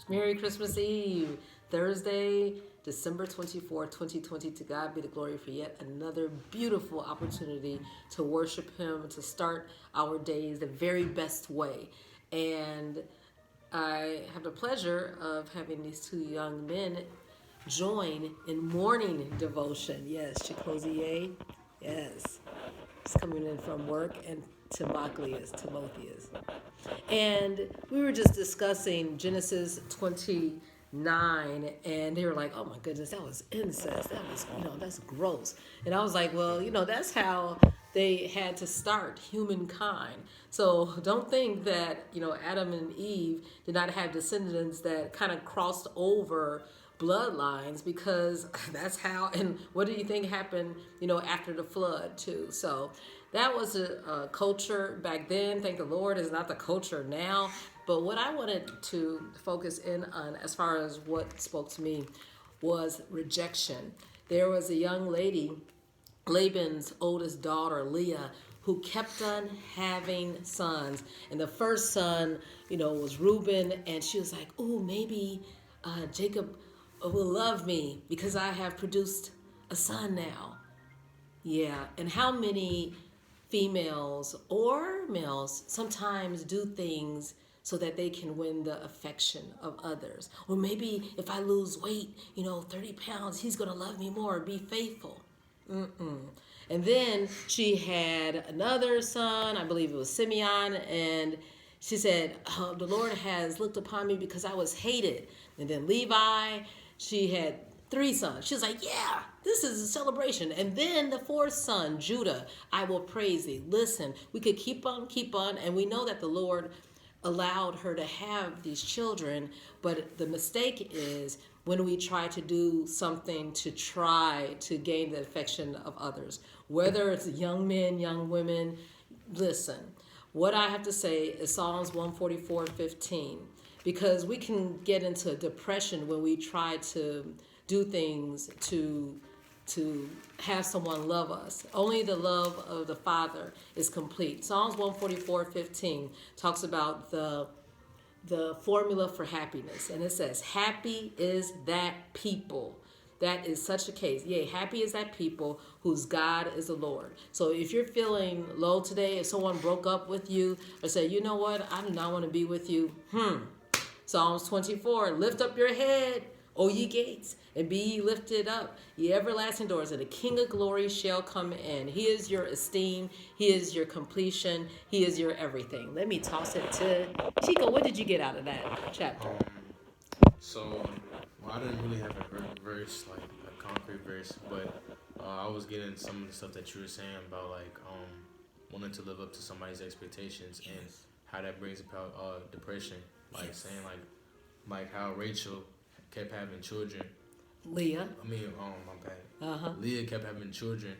Merry Christmas Eve, Thursday, December 24th, 2020. To God be the glory for yet another beautiful opportunity to worship Him, to start our days the very best way. And I have the pleasure of having these two young men join in morning devotion. Yes, Chicozier. Yes. He's coming in from work, and Timotheus. And we were just discussing Genesis 29, and they were like, oh my goodness, that was incest. That was, that's gross. And I was like, well, that's how they had to start humankind. So don't think that, Adam and Eve did not have descendants that kind of crossed over bloodlines, because that's how. And what do you think happened after the flood too? So that was a culture back then. Thank the Lord is not the culture now. But what I wanted to focus in on, as far as what spoke to me, was rejection. There was a young lady, Laban's oldest daughter, Leah, who kept on having sons. And the first son, was Reuben, and she was like, oh, maybe Jacob will love me because I have produced a son now. Yeah, and how many females or males sometimes do things so that they can win the affection of others. Or maybe if I lose weight, 30 pounds, he's going to love me more, be faithful. And then she had another son, I believe it was Simeon, and she said, the Lord has looked upon me because I was hated. And then Levi, she had 3 sons. She was like, yeah, this is a celebration. And then the 4th son, Judah, I will praise thee. Listen, we could keep on. And we know that the Lord allowed her to have these children. But the mistake is when we try to do something to try to gain the affection of others, whether it's young men, young women. Listen, what I have to say is Psalms 144:15, because we can get into depression when we try to do things to have someone love us. Only the love of the Father is complete. Psalms 144:15 talks about the formula for happiness, and it says, happy is that people. That is such a case. Yea, happy is that people whose God is the Lord. So if you're feeling low today, if someone broke up with you or said, you know what, I do not want to be with you, Psalms 24, lift up your head, O ye gates, and be ye lifted up, ye everlasting doors, and the King of glory shall come in. He is your esteem. He is your completion. He is your everything. Let me toss it to Chico. What did you get out of that chapter? I didn't really have a verse, like a concrete verse, but I was getting some of the stuff that you were saying about, like, wanting to live up to somebody's expectations, and how that brings about depression. Like saying, like how Rachel kept having children. Leah. My bad. Leah kept having children,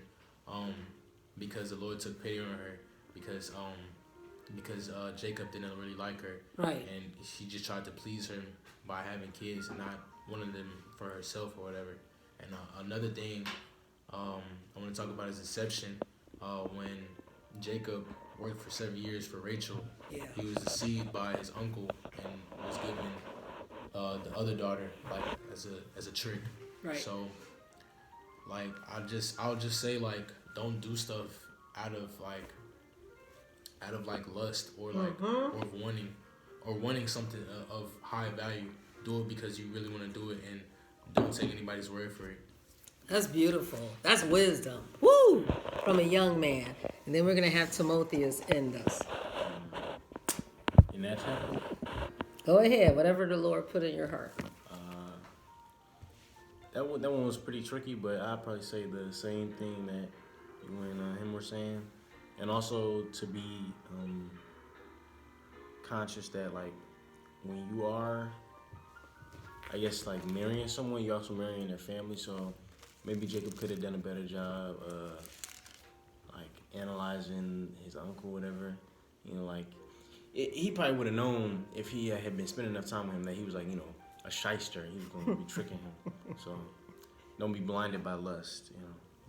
because the Lord took pity on her, because Jacob didn't really like her. Right. And she just tried to please him by having kids and not wanting them for herself or whatever. And another thing I want to talk about is deception. When Jacob worked for 7 years for Rachel, he was deceived by his uncle and was given the other daughter, like, as a trick. Right. So, like, I'll just say, like, don't do stuff out of lust or or wanting something of high value. Do it because you really want to do it, and don't take anybody's word for it. That's beautiful. That's wisdom. Woo! From a young man. And then we're going to have Timotheus end us. In that chapter? Go ahead. Whatever the Lord put in your heart. That one was pretty tricky, but I'd probably say the same thing that you and him were saying. And also to be conscious that, like, when you are, I guess, like, marrying someone, you're also marrying their family. So maybe Jacob could have done a better job, like, analyzing his uncle, whatever. Like, he probably would have known if he had been spending enough time with him that he was, like, a shyster. He was going to be tricking him. So don't be blinded by lust.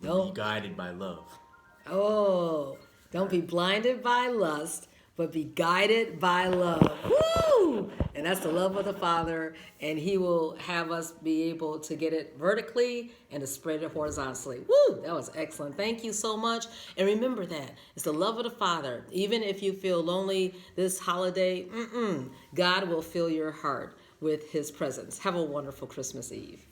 Be guided by love. Oh, don't be blinded by lust, but be guided by love. Woo! And And that's the love of the Father, and He will have us be able to get it vertically and to spread it horizontally. Woo! That was excellent. Thank you so much. And remember that it's the love of the Father. Even if you feel lonely this holiday, God will fill your heart with His presence. Have a wonderful Christmas Eve.